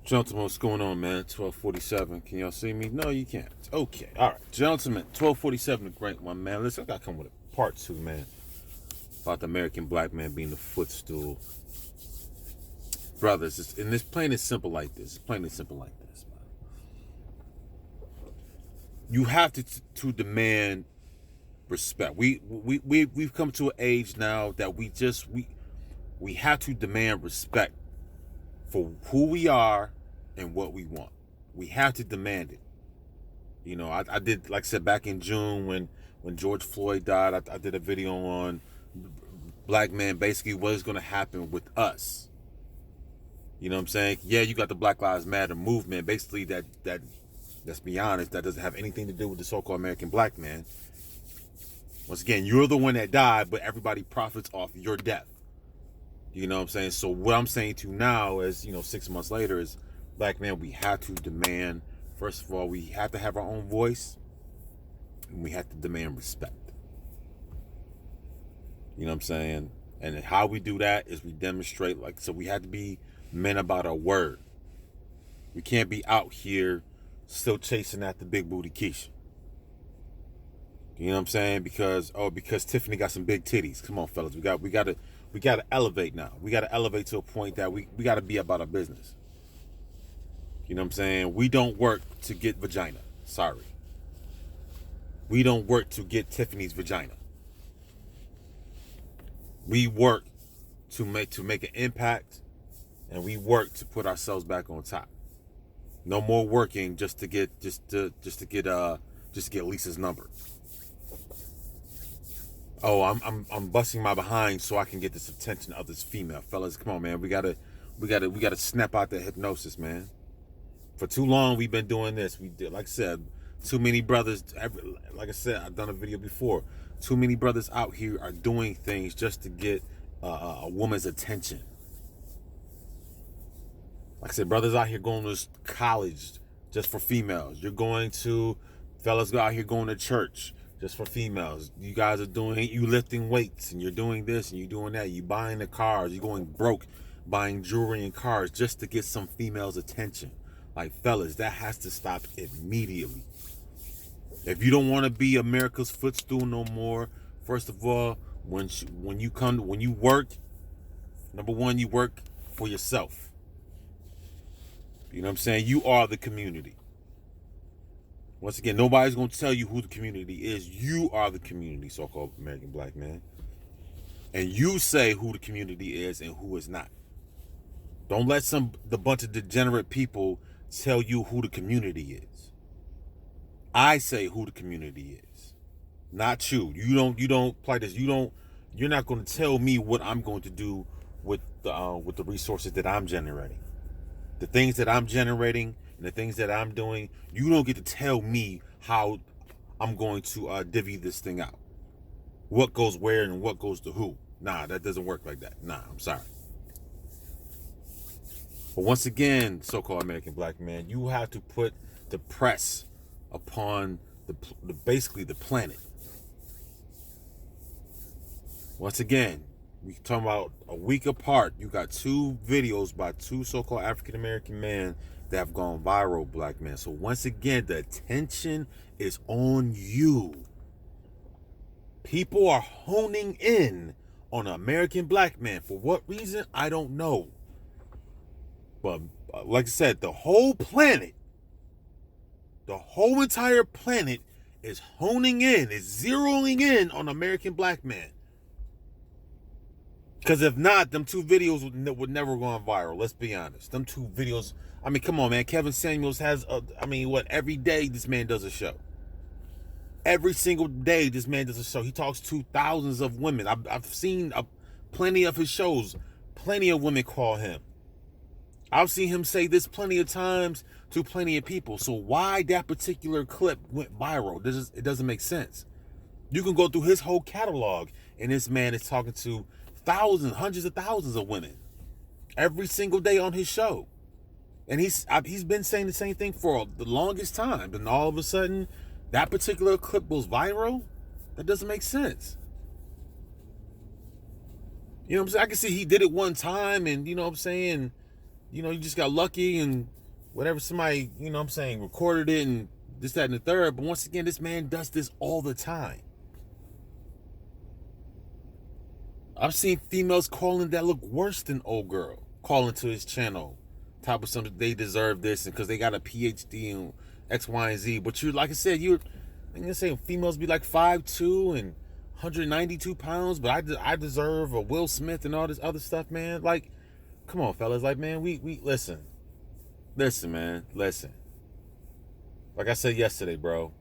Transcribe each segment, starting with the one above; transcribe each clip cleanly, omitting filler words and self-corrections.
Gentlemen, what's going on, man? 1247. Can y'all see me? No, you can't. Okay. All right. Gentlemen, 1247, the great one, man. Listen, I got to come with a part two, man. About the American black man being the footstool. Brothers, and it's plain and simple like this. It's plain and simple like this, man. You have to demand respect. We've come to an age now that we have to demand respect for who we are and what we want. We have to demand it. You know, I did, like I said, back in June when George Floyd died, I did a video on black man, basically what is going to happen with us. You know what I'm saying? Yeah, you got the Black Lives Matter movement. Basically, that let's be honest, that doesn't have anything to do with the so-called American black man. Once again, you're the one that died, but everybody profits off your death. You know what I'm saying? So what I'm saying to you now is, 6 months later is, black man, we have to demand, first of all, we have to have our own voice, and we have to demand respect. You know what I'm saying? And how we do that is we demonstrate, so we have to be men about our word. We can't be out here still chasing after big booty Keisha. You know what I'm saying? Because Tiffany got some big titties. Come on, fellas. We got to elevate now. We got to elevate to a point that we got to be about our business. You know what I'm saying? We don't work to get vagina. Sorry. We don't work to get Tiffany's vagina. We work to make an impact, and we work to put ourselves back on top. No more working just to get Lisa's number. Oh, I'm busting my behind so I can get this attention of this female. Fellas, come on, man. We gotta snap out that hypnosis, man. For too long we've been doing this. We did, like I said, too many brothers. Like I said, I've done a video before. Too many brothers out here are doing things just to get a woman's attention. Like I said, brothers out here going to college just for females. You're going to, fellas out here going to church just for females. You guys are you lifting weights, and you're doing this and you're doing that. You buying the cars. You're going broke buying jewelry and cars just to get some females' attention. Like, fellas, that has to stop immediately. If you don't want to be America's footstool no more, first of all, when you work, number one, you work for yourself. You know what I'm saying? You are the community. Once again, nobody's going to tell you who the community is. You are the community, so-called American black man. And you say who the community is and who is not. Don't let the bunch of degenerate people tell you who the community is. I say who the community is, not you. You don't play this. You're not going to tell me what I'm going to do with the resources that I'm generating. The things that I'm generating and the things that I'm doing, you don't get to tell me how I'm going to divvy this thing out. What goes where and what goes to who. Nah, that doesn't work like that. Nah, I'm sorry. But once again, so-called American black man, you have to put the press upon basically the planet. Once again, we talking about a week apart. You got two videos by two so-called African American men that have gone viral, black men. So once again, the attention is on you. People are honing in on an American black man. For what reason? I don't know. But like I said, the whole entire planet is honing in, is zeroing in on American black man. Because if not, them two videos would never go on viral. Let's be honest. Them two videos, I mean, come on, man. Kevin Samuels has, every day this man does a show. Every single day this man does a show. He talks to thousands of women. I've seen plenty of his shows. Plenty of women call him. I've seen him say this plenty of times to plenty of people. So why that particular clip went viral? It doesn't make sense. You can go through his whole catalog, and this man is talking to thousands, hundreds of thousands of women every single day on his show. And he's been saying the same thing for the longest time. And all of a sudden, that particular clip goes viral? That doesn't make sense. You know what I'm saying? I can see he did it one time, and you know what I'm saying? you just got lucky and whatever, somebody, recorded it and this, that, and the third. But once again, this man does this all the time. I've seen females calling that look worse than old girl, calling to his channel, top of something, they deserve this, and because they got a PhD in X, Y, and Z. But like I said, I'm gonna say females be like 5'2" and 192 pounds, but I deserve a Will Smith and all this other stuff, man. Like, come on, fellas. Like, man, we listen, man, listen. Like I said yesterday, bro,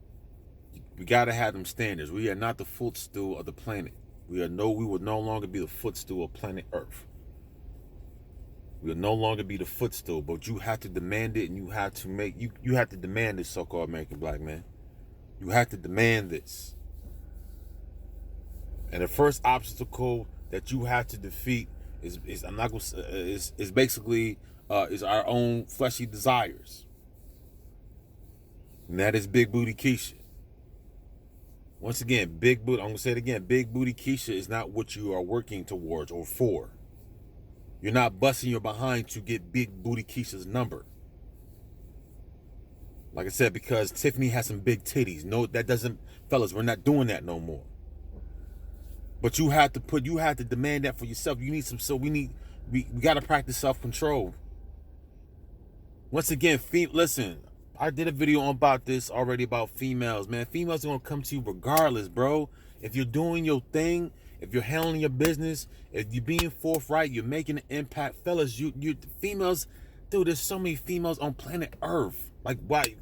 we gotta have them standards. We are not the footstool of the planet. We would no longer be the footstool of planet Earth. We will no longer be the footstool, but you have to demand it, and you have to demand this, so-called American black man. You have to demand this. And the first obstacle that you have to defeat is basically our own fleshy desires. And that is Big Booty Keisha. Once again, I'm gonna say it again, Big Booty Keisha is not what you are working towards or for. You're not busting your behind to get Big Booty Keisha's number. Like I said, because Tiffany has some big titties. No, that doesn't, fellas, we're not doing that no more. But you have to demand that for yourself. You need we gotta practice self-control. Once again, listen, I did a video about this already about females, man. Females are gonna come to you regardless, bro. If you're doing your thing, if you're handling your business, if you're being forthright, you're making an impact, fellas. You females, dude. There's so many females on planet Earth. Like, why?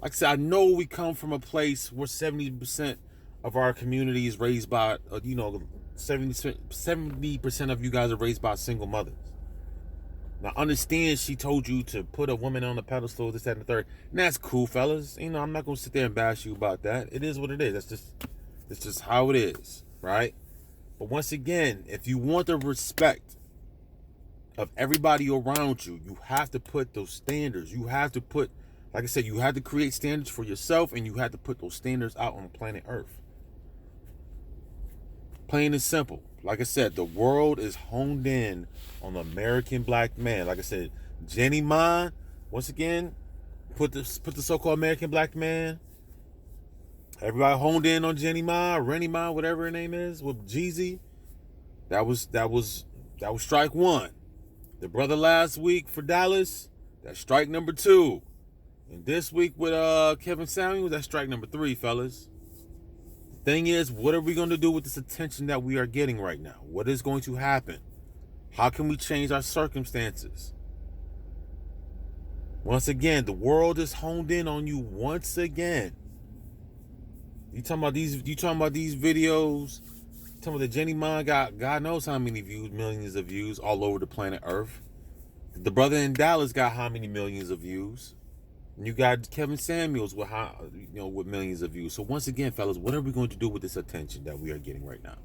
Like I said, I know we come from a place where 70% of our community is raised by, 70% of you guys are raised by single mothers. Now, understand she told you to put a woman on a pedestal, this, that, and the third. And that's cool, fellas. I'm not going to sit there and bash you about that. It is what it is. It's just how it is, right? But once again, if you want the respect of everybody around you, you have to put those standards. You have to put, like I said, you have to create standards for yourself, and you have to put those standards out on planet Earth. Plain and simple. Like I said, the world is honed in on the American black man. Like I said, Jenny Ma, once again, put the so-called American black man. Everybody honed in on Jenny Ma, Rennie Ma, whatever her name is, with Jeezy. That was strike one. The brother last week for Dallas, that's strike number 2. And this week with Kevin Samuels, that's strike number 3, fellas. Thing is, what are we going to do with this attention that we are getting right now? What is going to happen? How can we change our circumstances? Once again, the world is honed in on you once again. You talking about these videos, talking about the Jenny Ma got God knows how many views, millions of views all over the planet Earth. The brother in Dallas got how many millions of views? And you got Kevin Samuels with with millions of views. So once again, fellas, what are we going to do with this attention that we are getting right now?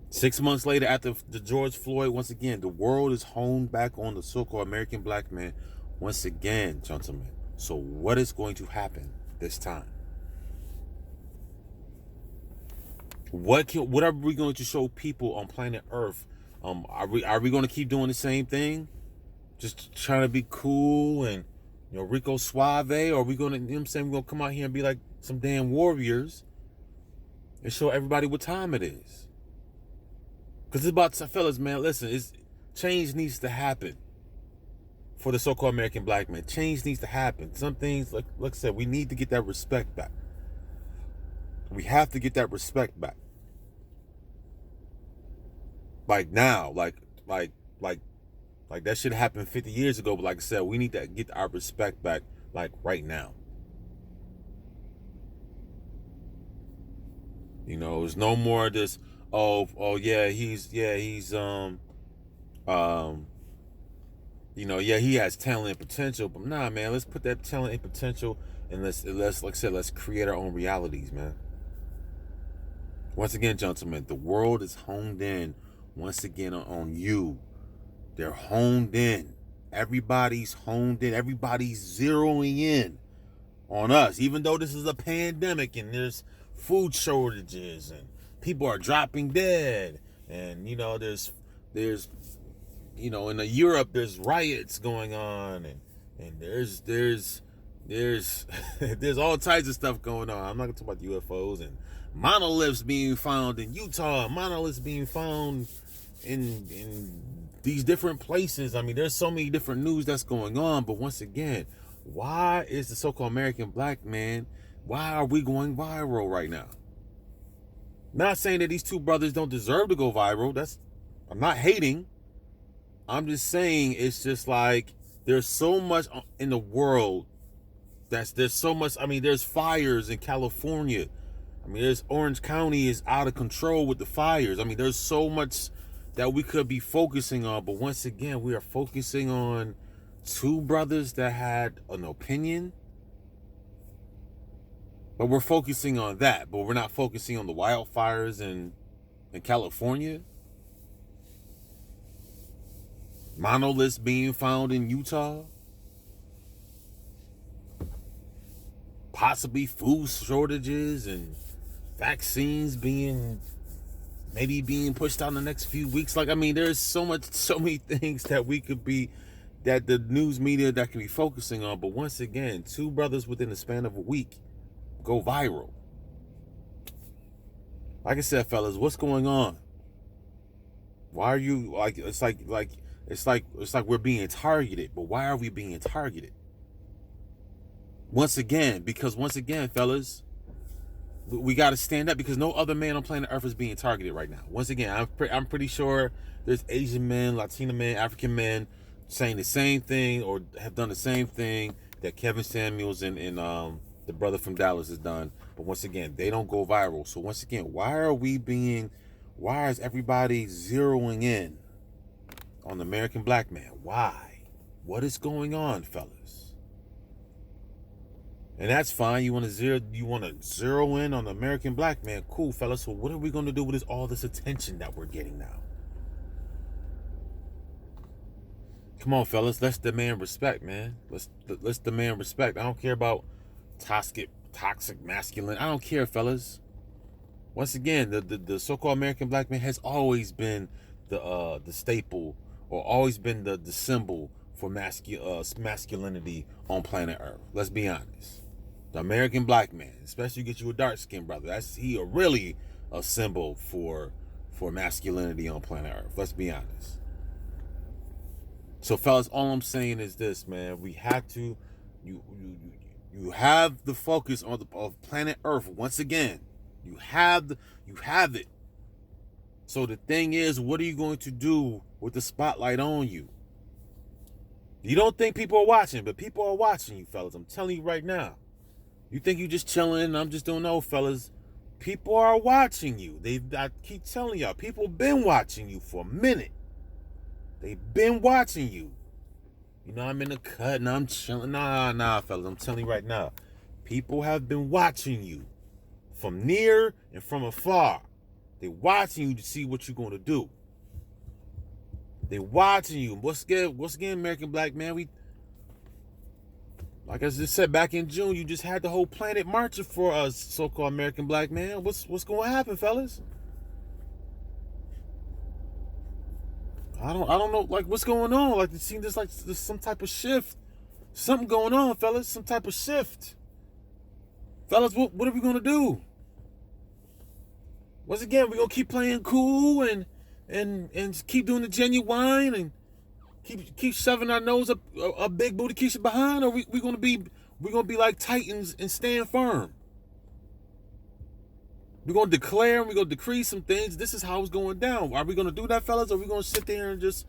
6 months later, after the George Floyd, once again, the world is honed back on the so-called American black man. Once again, gentlemen. So what is going to happen this time? What are we going to show people on planet Earth? Are we going to keep doing the same thing? Just trying to be cool and Rico Suave, or are we gonna, we're gonna come out here and be like some damn warriors and show everybody what time it is? Because it's about, fellas, man, listen, change needs to happen for the so-called American black man. Change needs to happen. Some things, like I said, we need to get that respect back. We have to get that respect back. Like now, like that should happen 50 years ago, but like I said, we need to get our respect back, like right now. There's no more this, he has talent and potential, but nah, man, let's put that talent and potential and let's like I said, let's create our own realities, man. Once again, gentlemen, the world is honed in once again on you. They're honed in. Everybody's honed in. Everybody's zeroing in on us. Even though this is a pandemic and there's food shortages and people are dropping dead and there's in Europe there's riots going on, and there's there's all types of stuff going on. I'm not gonna talk about UFOs and monoliths being found in Utah, monoliths being found in these different places. I mean, there's so many different news that's going on. But once again, why is the so-called American black man, why are we going viral right now? Not saying that these two brothers don't deserve to go viral. I'm not hating. I'm just saying it's just like there's so much in the world there's so much. I mean, there's fires in California. I mean, there's Orange County is out of control with the fires. I mean, there's so much that we could be focusing on. But once again, we are focusing on two brothers that had an opinion. But we're focusing on that. But we're not focusing on the wildfires in California. Monoliths being found in Utah. Possibly food shortages and vaccines maybe being pushed out in the next few weeks. Like, I mean, there's so many things that that the news media that can be focusing on. But once again, two brothers within the span of a week go viral. Like I said, fellas, what's going on? Why are you like? It's like we're being targeted. But why are we being targeted? Once again, fellas, we got to stand up because no other man on planet Earth is being targeted right now. Once again, I'm pretty sure there's Asian men, Latino men, African men saying the same thing or have done the same thing that Kevin Samuels and the brother from Dallas has done. But once again, they don't go viral. So once again, why is everybody zeroing in on the American black man? Why? What is going on, fellas? And that's fine. You want to zero in on the American black man. Cool, fellas. So what are we going to do with all this attention that we're getting now? Come on, fellas. Let's demand respect, man. Let's demand respect. I don't care about toxic masculine. I don't care, fellas. Once again, the so-called American black man has always been the staple, or always been the symbol for masculinity on planet Earth. Let's be honest. The American black man, especially get you a dark-skinned brother, he really a symbol for masculinity on planet Earth. Let's be honest. So, fellas, all I'm saying is this, man. We have to, you have the focus of planet Earth once again. You have it. So the thing is, what are you going to do with the spotlight on you? You don't think people are watching, but people are watching you, fellas. I'm telling you right now. You think you just chilling, I'm just doing no, fellas. People are watching you. I keep telling y'all, people been watching you for a minute. They've been watching you. You know, I'm in the cut and I'm chilling. Nah, fellas. I'm telling you right now. People have been watching you from near and from afar. They're watching you to see what you're going to do. They're watching you. What's again, American black man? Like I just said back in June, you just had the whole planet marching for us, so-called American black man. What's going to happen, fellas? I don't know, like, what's going on? Like, it seems there's some type of shift. Something going on, fellas. Some type of shift. Fellas, what are we going to do? Once again, we're going to keep playing cool and keep doing the genuine and keep shoving our nose up a big booty Keisha behind, or we're gonna be like Titans and stand firm. We're gonna declare and we're gonna decree some things. This is how it's going down. Are we gonna do that, fellas? Or are we gonna sit there and just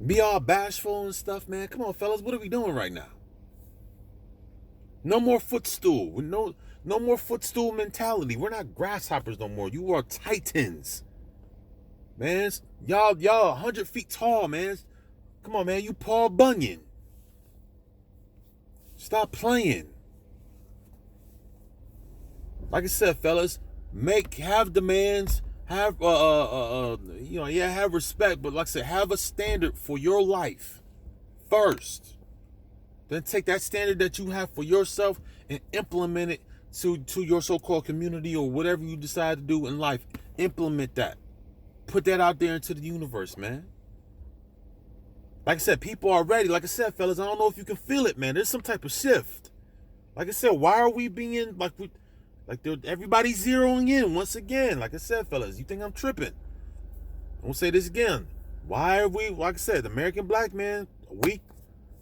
be all bashful and stuff, man? Come on, fellas, what are we doing right now? No more footstool. No more footstool mentality. We're not grasshoppers no more. You are titans. Man, y'all 100 feet tall, man. Come on, man. You Paul Bunyan. Stop playing. Like I said, fellas, have demands, have have respect, but like I said, have a standard for your life first. Then take that standard that you have for yourself and implement it to your so-called community or whatever you decide to do in life. Implement that. put that out there into the universe, man. Like I said, people are ready. Like I said, fellas, I don't know if you can feel it, man. There's some type of shift. Like I said, why are we being everybody's zeroing in once again? Like I said, fellas, you think I'm tripping? I'm gonna say this again. Why are we, like I said, the American black man, a week,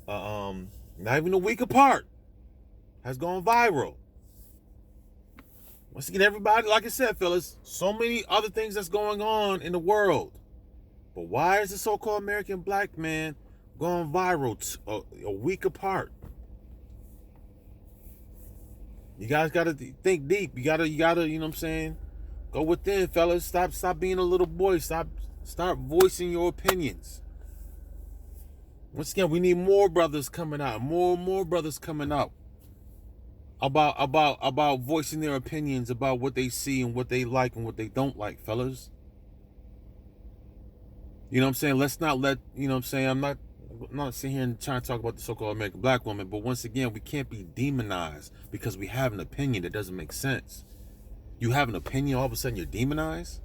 not even a week apart, has gone viral. Once again, everybody, like I said, fellas, so many other things that's going on in the world. But why is the so-called American black man going viral a week apart? You guys gotta think deep. You gotta, you know what I'm saying? Go within, fellas. Stop being a little boy. Start voicing your opinions. Once again, we need more brothers coming out. More brothers coming out about voicing their opinions about what they see and what they like and what they don't like, fellas. You know what I'm saying? Let's not let, you know what I'm saying? I'm not sitting here and trying to talk about the so-called American black woman, but once again, we can't be demonized because we have an opinion that doesn't make sense. You have an opinion, all of a sudden you're demonized?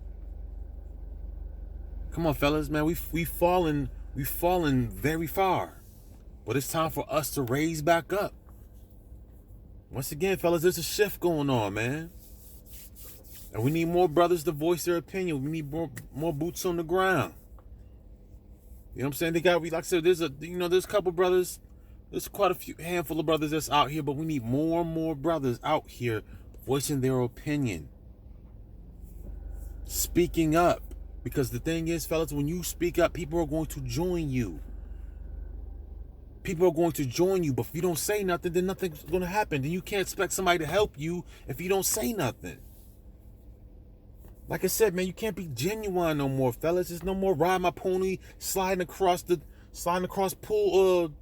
Come on, fellas, man. We've fallen very far. But it's time for us to raise back up. Once again, fellas, there's a shift going on, man. And we need more brothers to voice their opinion. We need more boots on the ground. You know what I'm saying? Like I said, there's a couple brothers. There's quite a handful of brothers that's out here, but we need more and more brothers out here voicing their opinion. Speaking up. Because the thing is, fellas, when you speak up, people are going to join you. People are going to join you, but if you don't say nothing, then nothing's going to happen. Then you can't expect somebody to help you if you don't say nothing. Like I said, man, you can't be genuine no more, fellas. There's no more ride my pony, sliding across pool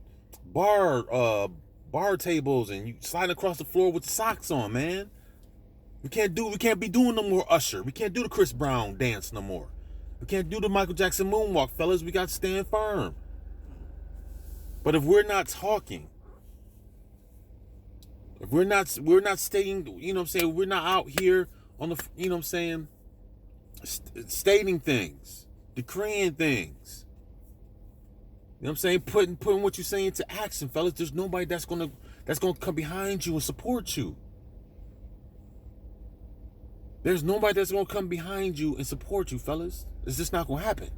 bar tables, and you sliding across the floor with the socks on, man. We can't be doing no more Usher. We can't do the Chris Brown dance no more. We can't do the Michael Jackson moonwalk, fellas. We got to stand firm. But if we're not talking, if we're not stating, you know what I'm saying, we're not out here on the, you know what I'm saying, stating things, decreeing things. You know what I'm saying? Putting what you're saying into action, fellas. There's nobody that's gonna come behind you and support you. There's nobody that's gonna come behind you and support you, fellas. It's just not gonna happen.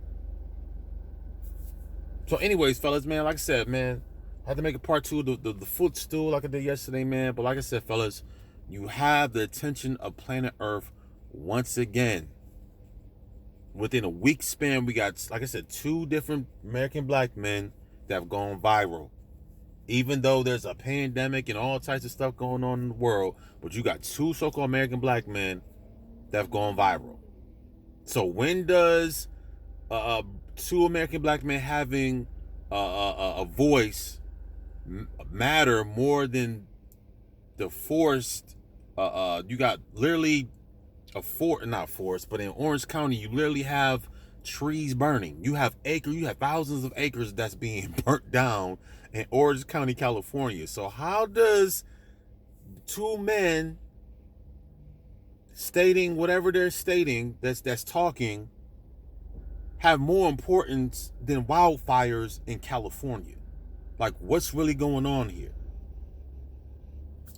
So anyways, fellas, man, like I said, man, I had to make a part 2 of the footstool like I did yesterday, man. But like I said, fellas, you have the attention of planet Earth once again. Within a week span, we got, like I said, 2 different American black men that have gone viral. Even though there's a pandemic and all types of stuff going on in the world, but you got 2 so-called American black men that have gone viral. So when does 2 American black men having a voice matter more than the forced? You got literally not forest, but in Orange County, you literally have trees burning. You have thousands of acres that's being burnt down in Orange County, California. So how does 2 men stating whatever they're stating that's talking have more importance than wildfires in California? Like, what's really going on here?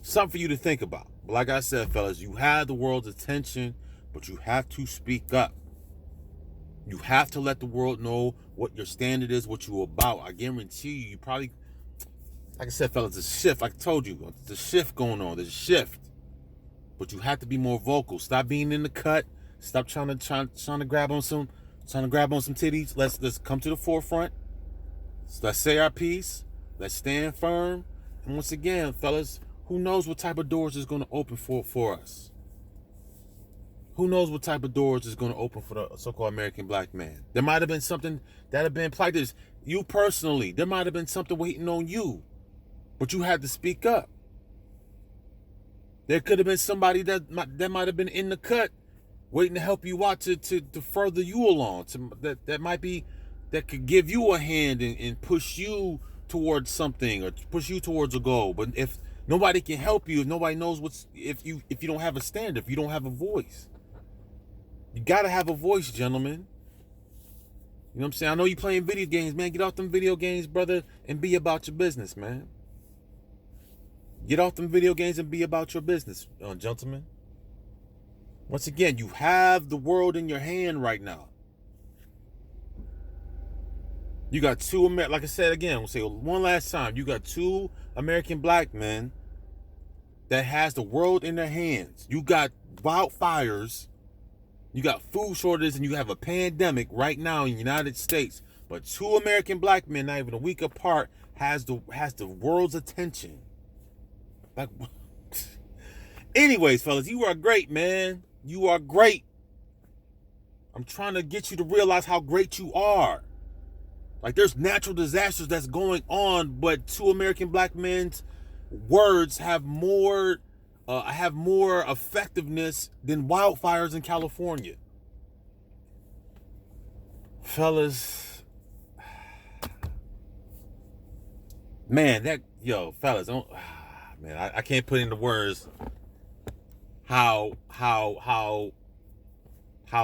Something for you to think about. But like I said, fellas, you have the world's attention, but you have to speak up. You have to let the world know what your standard is, what you're about. I guarantee you probably, like I said, fellas, there's a shift. Like I told you, there's a shift going on. There's a shift. But you have to be more vocal. Stop being in the cut. Stop trying to grab on some titties. Let's come to the forefront. Let's say our piece. Let's stand firm. And once again, fellas, who knows what type of doors is going to open for us? Who knows what type of doors is going to open for the so-called American black man? There might have been something that had been like this. You personally, there might have been something waiting on you, but you had to speak up. There could have been somebody that might have been in the cut, waiting to help you out to further you along. That could give you a hand and push you towards something or push you towards a goal. But if nobody can help you, if nobody knows if you don't have a standard, if you don't have a voice. You gotta have a voice, gentlemen. You know what I'm saying? I know you playing video games, man. Get off them video games, brother, and be about your business, man. Get off them video games and be about your business, gentlemen. Once again, you have the world in your hand right now. You got two like I said again, I'll say one last time. You got two American black men that has the world in their hands. You got wildfires, you got food shortages, and you have a pandemic right now in the United States. But two American black men, not even a week apart, has the world's attention. Like, anyways, fellas, you are great, man. You are great. I'm trying to get you to realize how great you are. Like, there's natural disasters that's going on, but two American black men's words have more effectiveness than wildfires in California. Fellas, man, fellas, man, I can't put into words how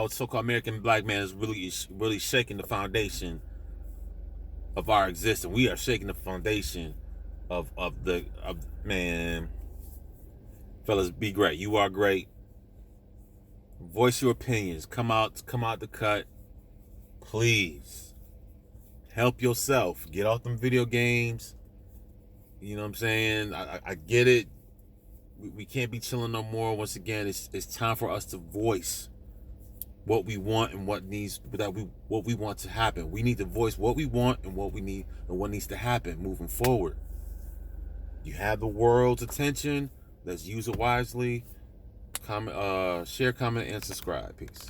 so-called American black man is really shaking the foundation of our existence. We are shaking the foundation of man. Fellas, be great. You are great. Voice your opinions. Come out the cut. Please help yourself. Get off them video games. You know what I'm saying? I get it. We can't be chilling no more. Once again, it's time for us to voice what we want and what we want to happen. We need to voice what we want and what we need and what needs to happen moving forward. You have the world's attention. Let's use it wisely. Comment, share, comment, and subscribe. Peace.